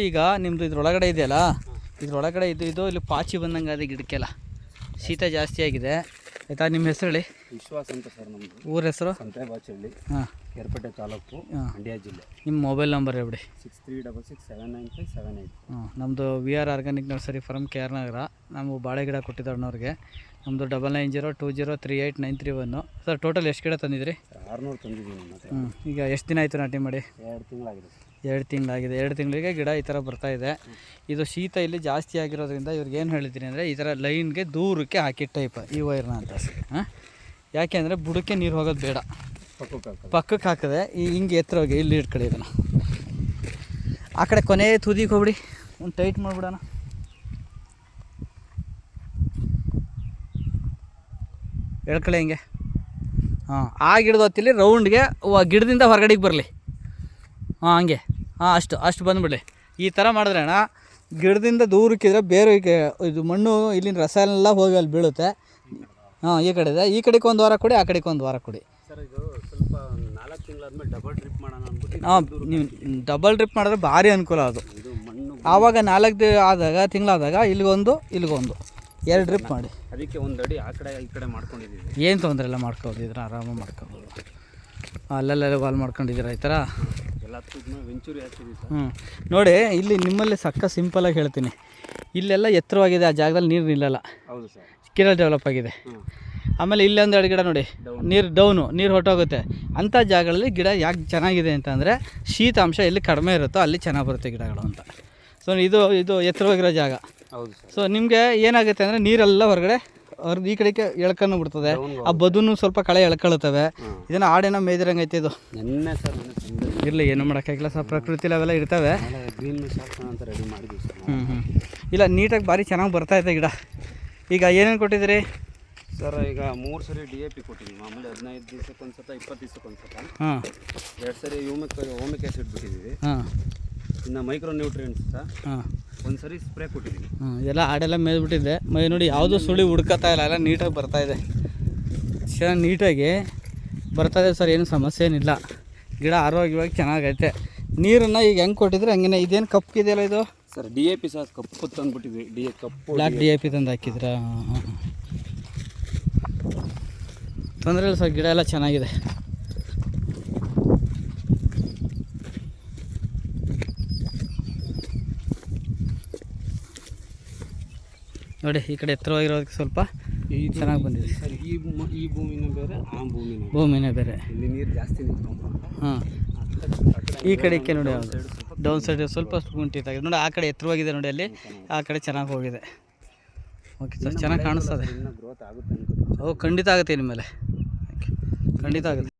ಈಗ ನಿಮ್ಮದು ಇದ್ರೊಳಗಡೆ ಇದೆಯಲ್ಲ, ಇದ್ರೊಳಗಡೆ ಇದು ಇಲ್ಲಿ ಪಾಚಿ ಬಂದಂಗೆ ಅದು ಗಿಡಕ್ಕೆಲ್ಲ ಶೀತ ಜಾಸ್ತಿ ಆಗಿದೆ ಆಯಿತಾ. ನಿಮ್ಮ ಹೆಸರು ಹೇಳಿ. ವಿಶ್ವಾಸ ಅಂತ ಸರ್ ನಮ್ಮದು. ಊರ ಹೆಸರು? ಸಂತೆಬಾಚಹಳ್ಳಿ, ಹಾಂ, ಕೇರ್ಪೇಟೆ ತಾಲೂಕು, ಮಂಡ್ಯ ಜಿಲ್ಲೆ. ನಿಮ್ಮ ಮೊಬೈಲ್ ನಂಬರ್ ಹೇಳ್ಬಿಡಿ. 6366795795. ಹಾಂ, ನಮ್ಮದು VR organic nursery farm KR Nagar. ನಾವು ಬಾಳೆ ಗಿಡ ಕೊಟ್ಟಿದ್ದು ಅಣ್ಣವ್ರಿಗೆ. ನಮ್ಮದು 9902203931. ಸರ್ ಟೋಟಲ್ ಎಷ್ಟು ಗಿಡ ತಂದಿದ್ರಿ? 600 ತಂದಿದ್ದೀನಿ ಮತ್ತೆ. ಈಗ ಎಷ್ಟು ದಿನ ಆಯಿತು ನಾಟಿ ಮಾಡಿ? 2 ತಿಂಗಳಾಗಿದೆ. 2 ತಿಂಗಳಾಗಿದೆ. 2 ತಿಂಗಳಿಗೆ ಗಿಡ ಈ ಥರ ಬರ್ತಾಯಿದೆ. ಇದು ಶೀತ ಇಲ್ಲಿ ಜಾಸ್ತಿ ಆಗಿರೋದ್ರಿಂದ ಇವ್ರಿಗೆ ಏನು ಹೇಳಿದ್ದೀನಿ ಅಂದರೆ ಈ ಥರ ಲೈನ್ಗೆ ದೂರಕ್ಕೆ ಹಾಕಿ ಟೈಪ್ ಈ ವೈರ್ನ ಅಂತ. ಹಾಂ, ಯಾಕೆ ಅಂದರೆ ಬುಡಕ್ಕೆ ನೀರು ಹೋಗೋದು ಬೇಡ, ಪಕ್ಕಕ್ಕೆ ಹಾಕಿದೆ ಹಿಂಗೆ ಎತ್ತರ ಹೋಗಿ ಇಲ್ಲಿ ಇಟ್ಕೊಳ್ಳಿ ಇದನ್ನು. ಆ ಕಡೆ ಕೊನೆ ತುದಿಗೆ ಹೋಗ್ಬಿಡಿ, ಒಂದು ಟೈಟ್ ಮಾಡಿಬಿಡೋಣ. ಎಳ್ಕೊಳ್ಳಿ ಹಿಂಗೆ. ಹಾಂ, ಆ ಗಿಡದ ಹೊತ್ತಿಲಿ ರೌಂಡ್ಗೆ ಗಿಡದಿಂದ ಹೊರಗಡೆಗೆ ಬರಲಿ. ಹಾಂ, ಹಂಗೆ. ಹಾಂ, ಅಷ್ಟು ಬಂದುಬಿಡಲಿ. ಈ ಥರ ಮಾಡಿದ್ರೆ ಅಣ್ಣ ಗಿಡದಿಂದ ದೂರಕ್ಕಿದ್ರೆ ಬೇರೆ ಇದು ಮಣ್ಣು ಇಲ್ಲಿನ ರಸ ಎಲ್ಲ ಹೋಗಿ ಅಲ್ಲಿ ಬೀಳುತ್ತೆ. ಹಾಂ, ಈ ಕಡೆ ಇದೆ. ಈ ಕಡೆಗೆ ಒಂದು ವಾರ ಕೊಡಿ, ಆ ಕಡೆಗೆ ಒಂದು ವಾರ ಕೊಡಿ. ಸರ್ ಇದು ಸ್ವಲ್ಪ 4 ತಿಂಗಳಾದ್ಮೇಲೆ ಡಬಲ್ ಡ್ರಿಪ್ ಮಾಡೋಣ ಅಂದ್ಬಿಟ್ಟು. ಹಾಂ, ನೀವು ಡಬಲ್ ಡ್ರಿಪ್ ಮಾಡಿದ್ರೆ ಭಾರಿ ಅನುಕೂಲ ಅದು. ಇದು ಮಣ್ಣು ಆವಾಗ 4 ತಿಂಗಳಾದಾಗ ಇಲ್ಲಿಗೊಂದು 2 ಡ್ರಿಪ್ ಮಾಡಿ. ಅದಕ್ಕೆ 1 ಅಡಿ ಆ ಕಡೆ ಈ ಕಡೆ ಮಾಡ್ಕೊಂಡಿದ್ದೀವಿ. ಏನು ತೊಂದರೆ ಇಲ್ಲ, ಮಾಡ್ಕೋಬೋದು. ಇದನ್ನ ಆರಾಮಾಗಿ ಮಾಡ್ಕೋಬೋದು. ಅಲ್ಲೆಲ್ಲ ವಾಲ್ ಮಾಡ್ಕೊಂಡಿದ್ದೀರಾ ಈ ಥರ ಎಲ್ಲ ವೆಂಚೂರಿ ಹಾಕ್ತೀವಿ ಸರ್. ನೋಡಿ, ಇಲ್ಲಿ ನಿಮ್ಮಲ್ಲಿ ಸಕ್ಕ ಸಿಂಪಲಾಗಿ ಹೇಳ್ತೀನಿ. ಇಲ್ಲೆಲ್ಲ ಎತ್ತರವಾಗಿದೆ, ಆ ಜಾಗದಲ್ಲಿ ನೀರು ನಿಲ್ಲಲ್ಲ. ಹೌದು ಸರ್. ಕಿರ ಡೆವಲಪ್ ಆಗಿದೆ. ಆಮೇಲೆ ಇಲ್ಲೊಂದು 2 ಗಿಡ ನೋಡಿ, ನೀರು ಹೊಟ್ಟೋಗುತ್ತೆ. ಅಂಥ ಜಾಗಗಳಲ್ಲಿ ಗಿಡ ಯಾಕೆ ಚೆನ್ನಾಗಿದೆ ಅಂತಂದರೆ ಶೀತಾಂಶ ಎಲ್ಲಿ ಕಡಿಮೆ ಇರುತ್ತೋ ಅಲ್ಲಿ ಚೆನ್ನಾಗಿ ಬರುತ್ತೆ ಗಿಡಗಳು ಅಂತ. ಸೊ ಇದು ಎತ್ತರವಾಗಿರೋ ಜಾಗ. ಹೌದು ಸರ್. ಸೊ ನಿಮಗೆ ಏನಾಗುತ್ತೆ ಅಂದರೆ ನೀರೆಲ್ಲ ಹೊರಗಡೆ ಈ ಕಡೆಗೆ ಎಳ್ಕೊಂಡು ಬಿಡ್ತದೆ. ಆ ಬದುನು ಸ್ವಲ್ಪ ಕಳೆ ಎಳ್ಕೊಳ್ತವೆ. ಇದನ್ನು ಆಡೇನೋ ಮೇದಿರಂಗೆ ಐತೆ ಇದು. ನೆನ್ನೆ ಸರ್ ಇರಲಿ, ಏನು ಮಾಡೋಕ್ಕಾಗಿಲ್ಲ ಸರ್, ಪ್ರಕೃತಿಲಿ ಅವೆಲ್ಲ ಇರ್ತವೆ. ಗ್ರೀನ್ ಮೆಶ್ ಅಂತ ರೆಡಿ ಮಾಡಿದ್ವಿ ಸರ್. ಇಲ್ಲ, ನೀಟಾಗಿ ಭಾರಿ ಚೆನ್ನಾಗಿ ಬರ್ತಾಯಿದೆ ಗಿಡ. ಈಗ ಏನೇನು ಕೊಟ್ಟಿದ್ದೀರಿ ಸರ್? ಈಗ 3 ಸರಿ DAP ಕೊಟ್ಟಿದ್ದೀವಿ. ಮಾಮೂಲಿ 15 ದಿವಸಕ್ಕೆ ಒಂದು ಸತ, 20 ದಿವಸಕ್ಕೆ ಒಂದು ಸತ. ಹಾಂ, 2 ಸರಿ ಓಮಿಕ್ ಆ್ಯಸಿಡ್ ಬಿಟ್ಟಿದ್ದೀವಿ. ಹಾಂ, ಇನ್ನು ಮೈಕ್ರೋ ನ್ಯೂಟ್ರಿಯೆಂಟ್ಸ್ ಸರ್ ಹಾಂ, 1 ಸರಿ ಸ್ಪ್ರೇ ಕೊಟ್ಟಿದ್ದೀವಿ. ಎಲ್ಲ ಆಡೆಲ್ಲ ಮೇದ್ಬಿಟ್ಟಿದೆ. ನೋಡಿ, ಯಾವುದೂ ಸುಳಿ ಹುಡ್ಕೋತಾ ಇಲ್ಲ, ಎಲ್ಲ ನೀಟಾಗಿ ಬರ್ತಾಯಿದೆ. ಚೆನ್ನಾಗಿ ನೀಟಾಗಿ ಬರ್ತಾಯಿದೆ ಸರ್, ಏನು ಸಮಸ್ಯೆ ಏನಿಲ್ಲ. ಗಿಡ ಆರೋಗ್ಯವಾಗಿ ಚೆನ್ನಾಗೈತೆ. ನೀರನ್ನು ಈಗ ಹೆಂಗೆ ಕೊಟ್ಟಿದ್ರೆ ಹಂಗೆ. ಇದೇನು ಕಪ್ಪಿದೆಯಲ್ಲ ಇದು ಸರ್? DAP ಸರ್, ಕಪ್ಪು ತಂದುಬಿಟ್ಟಿದ್ವಿ. ಬ್ಲ್ಯಾಕ್ DAP ತಂದು ಹಾಕಿದ್ರಾ? ಹಾಂ, ತೊಂದರೆ ಇಲ್ಲ ಸರ್, ಗಿಡ ಎಲ್ಲ ಚೆನ್ನಾಗಿದೆ. ನೋಡಿ, ಈ ಕಡೆ ಎತ್ತರವಾಗಿರೋದಕ್ಕೆ ಸ್ವಲ್ಪ ಚೆನ್ನಾಗಿ ಬಂದಿದೆ ಸರ್. ಈ ಭೂಮಿನೇ ಬೇರೆ, ಆ ಭೂಮಿನೇ ಬೇರೆ. ಇಲ್ಲಿ ನೀರು ಜಾಸ್ತಿ ನಿಂತ್ಕೊಂಡು. ಹಾಂ, ಈ ಕಡೆಗೆ ನೋಡಿ, ಯಾವುದು ಡೌನ್ ಸೈಡ್ ಸ್ವಲ್ಪ ಕುಂಠಿತಾಗಿದೆ ನೋಡಿ. ಆ ಕಡೆ ಎತ್ತರವಾಗಿದೆ ನೋಡಿ, ಅಲ್ಲಿ ಆ ಕಡೆ ಚೆನ್ನಾಗಿ ಹೋಗಿದೆ. ಓಕೆ ಸರ್, ಚೆನ್ನಾಗಿ ಕಾಣಿಸ್ತದೆ. ಗ್ರೋತ್ ಆಗುತ್ತೆ ಅನ್ಕೋತೀನಿ. ಖಂಡಿತ ಆಗುತ್ತೆ. ಇನ್ಮೇಲೆ ಖಂಡಿತ ಆಗುತ್ತೆ.